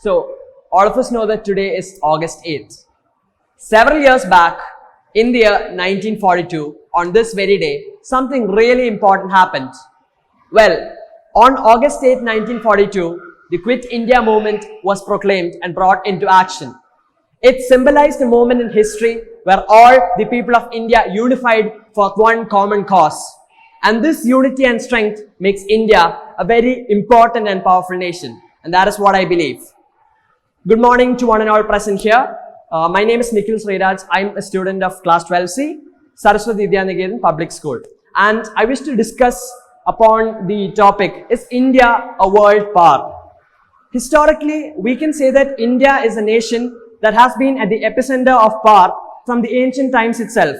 So, all of us know that today is August 8th. Several years back, in the year 1942, on this very day, something really important happened. Well, on August 8, 1942, the Quit India movement was proclaimed and brought into action. It symbolized a moment in history where all the people of India unified for one common cause. And this unity and strength makes India a very important and powerful nation. And that is what I believe. Good morning to one and all present here. My name is Nikhil Sreeraj. I'm a student of class 12C, Saraswathi Vidyanikethan Public School. And I wish to discuss upon the topic, is India a world power? Historically, we can say that India is a nation that has been at the epicenter of power from the ancient times itself.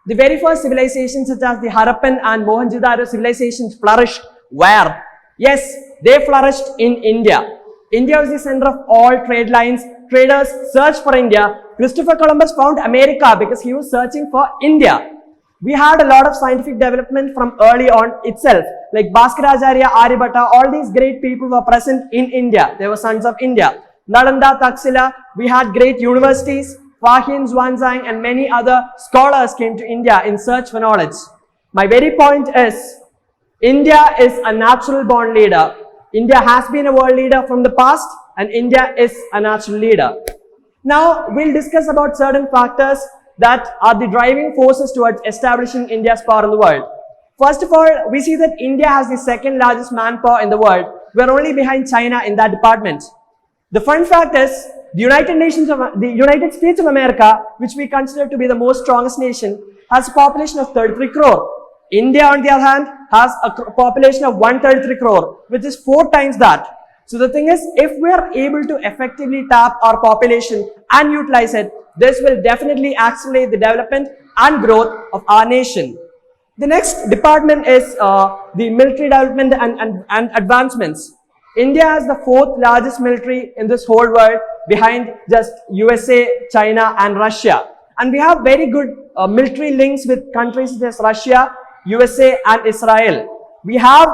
The very first civilizations such as the Harappan and Mohenjo-daro civilizations flourished where? Yes, they flourished in India. India was the center of all trade lines. Traders searched for India. Christopher Columbus found America because he was searching for India. We had a lot of scientific development from early on itself. Like Bhaskaracharya, Aryabhatta, all these great people were present in India. They were sons of India. Nalanda, Taxila, we had great universities. Fahian, Zhuangzang and many other scholars came to India in search for knowledge. My very point is, India is a natural born leader. India has been a world leader from the past and India is a natural leader. Now, we'll discuss about certain factors that are the driving forces towards establishing India's power in the world. First of all, we see that India has the second largest manpower in the world. We're only behind China in that department. The fun fact is, the United States of America, which we consider to be the most strongest nation, has a population of 33 crore. India, on the other hand, has a population of 133 crore, which is 4 times that. So the thing is, if we are able to effectively tap our population and utilize it, this will definitely accelerate the development and growth of our nation. The next department is the military development and advancements. India has the 4th largest military in this whole world, behind just USA, China and Russia. And we have very good military links with countries such as Russia, USA and Israel. We have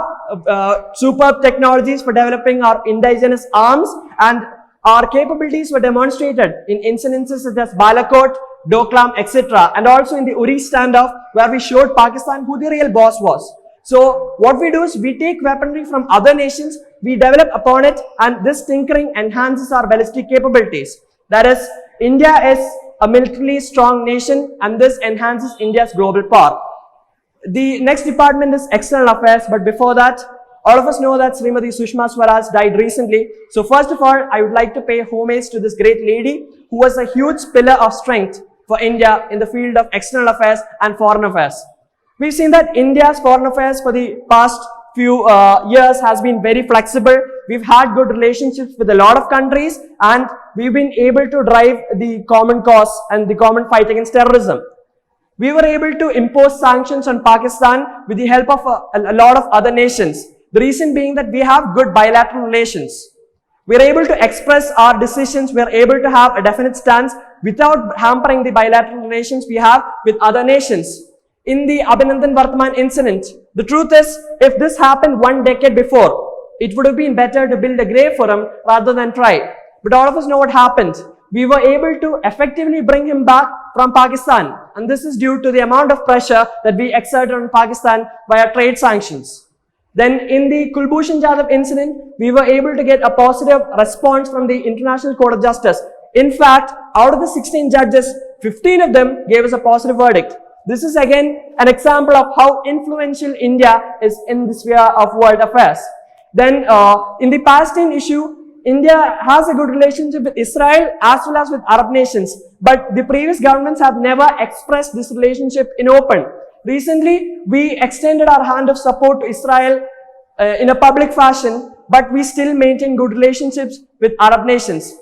superb technologies for developing our indigenous arms, and our capabilities were demonstrated in incidences such as Balakot, Doklam, etc. and also in the Uri standoff, where we showed Pakistan who the real boss was. So what we do is we take weaponry from other nations, we develop upon it, and this tinkering enhances our ballistic capabilities. That is, India is a militarily strong nation and this enhances India's global power. The next department is external affairs, but before that, all of us know that Srimati Sushma Swaraj died recently. So first of all, I would like to pay homage to this great lady who was a huge pillar of strength for India in the field of external affairs and foreign affairs. We've seen that India's foreign affairs for the past few years has been very flexible. We've had good relationships with a lot of countries and we've been able to drive the common cause and the common fight against terrorism. We were able to impose sanctions on Pakistan with the help of a lot of other nations. The reason being that we have good bilateral relations. We are able to express our decisions. We are able to have a definite stance without hampering the bilateral relations we have with other nations. In the Abhinandan Vartman incident, the truth is, if this happened 1 decade before, it would have been better to build a grave for him rather than try. But all of us know what happened. We were able to effectively bring him back from Pakistan, and this is due to the amount of pressure that we exerted on Pakistan via trade sanctions. Then in the Kulbhushan Jadhav incident, we were able to get a positive response from the International Court of Justice. In fact, out of the 16 judges, 15 of them gave us a positive verdict. This is again an example of how influential India is in the sphere of world affairs. Then in the Palestine issue, India has a good relationship with Israel as well as with Arab nations. But the previous governments have never expressed this relationship in open. Recently, we extended our hand of support to Israel in a public fashion, but we still maintain good relationships with Arab nations.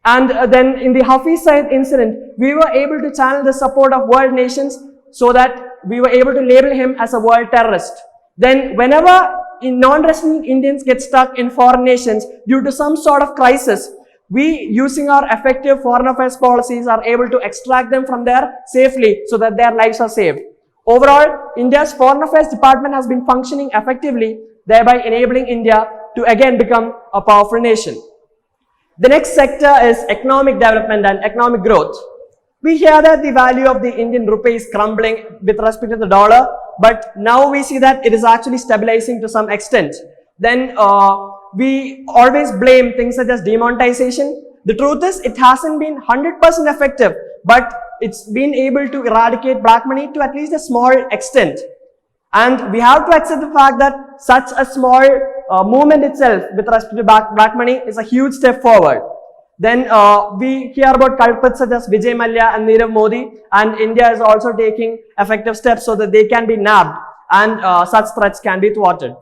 And then in the Hafiz Saeed incident, we were able to channel the support of world nations so that we were able to label him as a world terrorist. Then whenever non-resident Indians get stuck in foreign nations due to some sort of crisis, we, using our effective foreign affairs policies, are able to extract them from there safely so that their lives are saved. Overall, India's foreign affairs department has been functioning effectively, thereby enabling India to again become a powerful nation. The next sector is economic development and economic growth. We hear that the value of the Indian rupee is crumbling with respect to the dollar, but now we see that it is actually stabilizing to some extent. Then we always blame things such as demonetization. The truth is it hasn't been 100% effective, but it's been able to eradicate black money to at least a small extent. And we have to accept the fact that such a small movement itself with respect to black money is a huge step forward. Then we hear about culprits such as Vijay Mallya and Nirav Modi, and India is also taking effective steps so that they can be nabbed and such threats can be thwarted.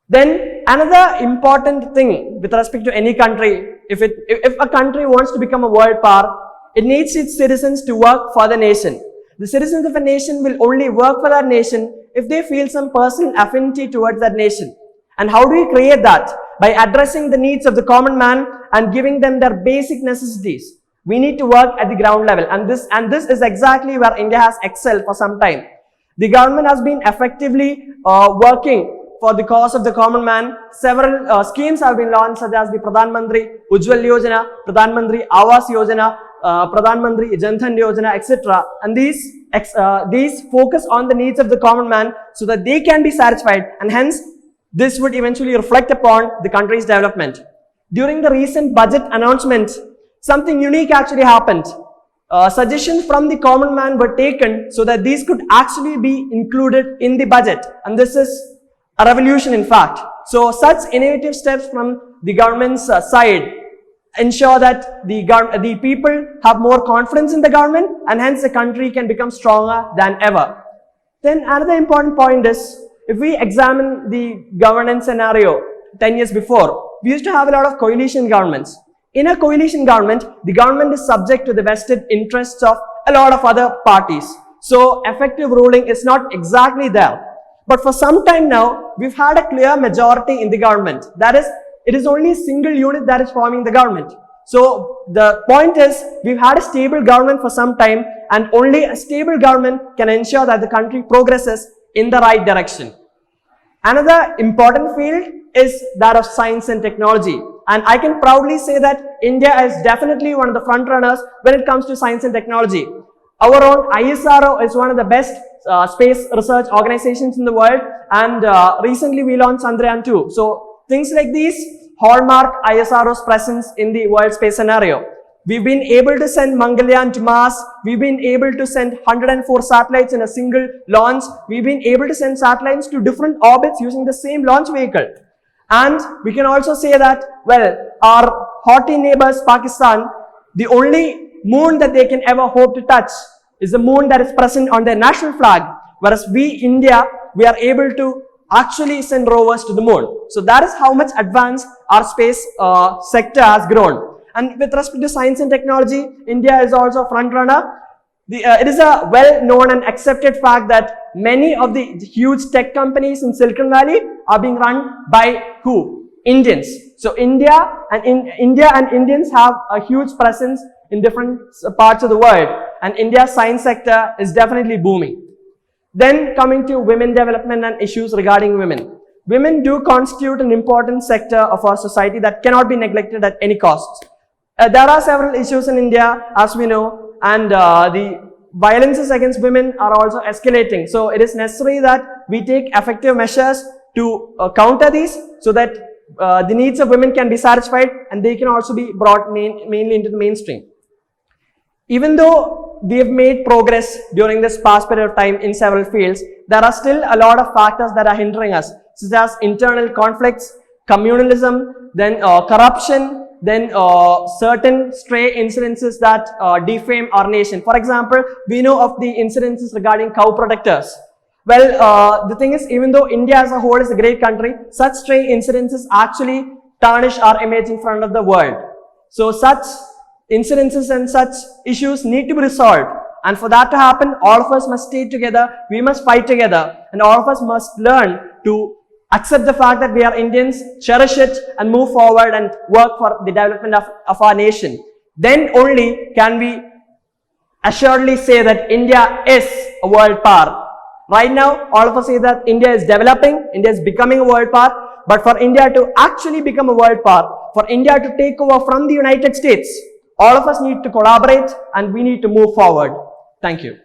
Then another important thing with respect to any country, if a country wants to become a world power, it needs its citizens to work for the nation. The citizens of a nation will only work for that nation if they feel some personal affinity towards that nation. And how do we create that? By addressing the needs of the common man and giving them their basic necessities. We need to work at the ground level, and this is exactly where India has excelled for some time. The government has been effectively working for the cause of the common man. Several schemes have been launched, such as the Pradhan Mantri Ujjwal Yojana, Pradhan Mantri Awas Yojana, Pradhan Mantri Jan Dhan Yojana, etc. And these focus on the needs of the common man so that they can be satisfied, and hence this would eventually reflect upon the country's development. During the recent budget announcement, something unique actually happened. Suggestions from the common man were taken so that these could actually be included in the budget, and this is a revolution in fact. So such innovative steps from the government's side ensure that the people have more confidence in the government, and hence the country can become stronger than ever. Then another important point is, if we examine the governance scenario 10 years before, we used to have a lot of coalition governments. In a coalition government, the government is subject to the vested interests of a lot of other parties. So effective ruling is not exactly there. But for some time now, we've had a clear majority in the government. That is, it is only a single unit that is forming the government. So the point is, we've had a stable government for some time, and only a stable government can ensure that the country progresses in the right direction. Another important field is that of science and technology. And I can proudly say that India is definitely one of the front runners when it comes to science and technology. Our own ISRO is one of the best space research organizations in the world, and recently we launched Chandrayaan 2. So things like these hallmark ISRO's presence in the world space scenario. We've been able to send Mangalyaan to Mars. We've been able to send 104 satellites in a single launch. We've been able to send satellites to different orbits using the same launch vehicle. And we can also say that, well, our haughty neighbors Pakistan, the only moon that they can ever hope to touch is the moon that is present on their national flag. Whereas we, India, we are able to actually send rovers to the moon. So that is how much advanced our space sector has grown. And with respect to science and technology, India is also a front runner. It is a well-known and accepted fact that many of the huge tech companies in Silicon Valley are being run by who? Indians. So India and Indians have a huge presence in different parts of the world, and India's science sector is definitely booming. Then coming to women development and issues regarding women. Women do constitute an important sector of our society that cannot be neglected at any cost. There are several issues in India, as we know, and the violences against women are also escalating. So it is necessary that we take effective measures to counter these, so that the needs of women can be satisfied and they can also be brought mainly into the mainstream. Even though we have made progress during this past period of time in several fields, there are still a lot of factors that are hindering us, such as internal conflicts, communalism, then corruption, then certain stray incidences that defame our nation. For example, we know of the incidences regarding cow protectors. Well, the thing is, even though India as a whole is a great country, such stray incidences actually tarnish our image in front of the world. So such incidences and such issues need to be resolved. And for that to happen, all of us must stay together, we must fight together, and all of us must learn to accept the fact that we are Indians, cherish it, and move forward and work for the development of our nation. Then only can we assuredly say that India is a world power. Right now, all of us say that India is developing, India is becoming a world power, but for India to actually become a world power, for India to take over from the United States. All of us need to collaborate and we need to move forward. Thank you.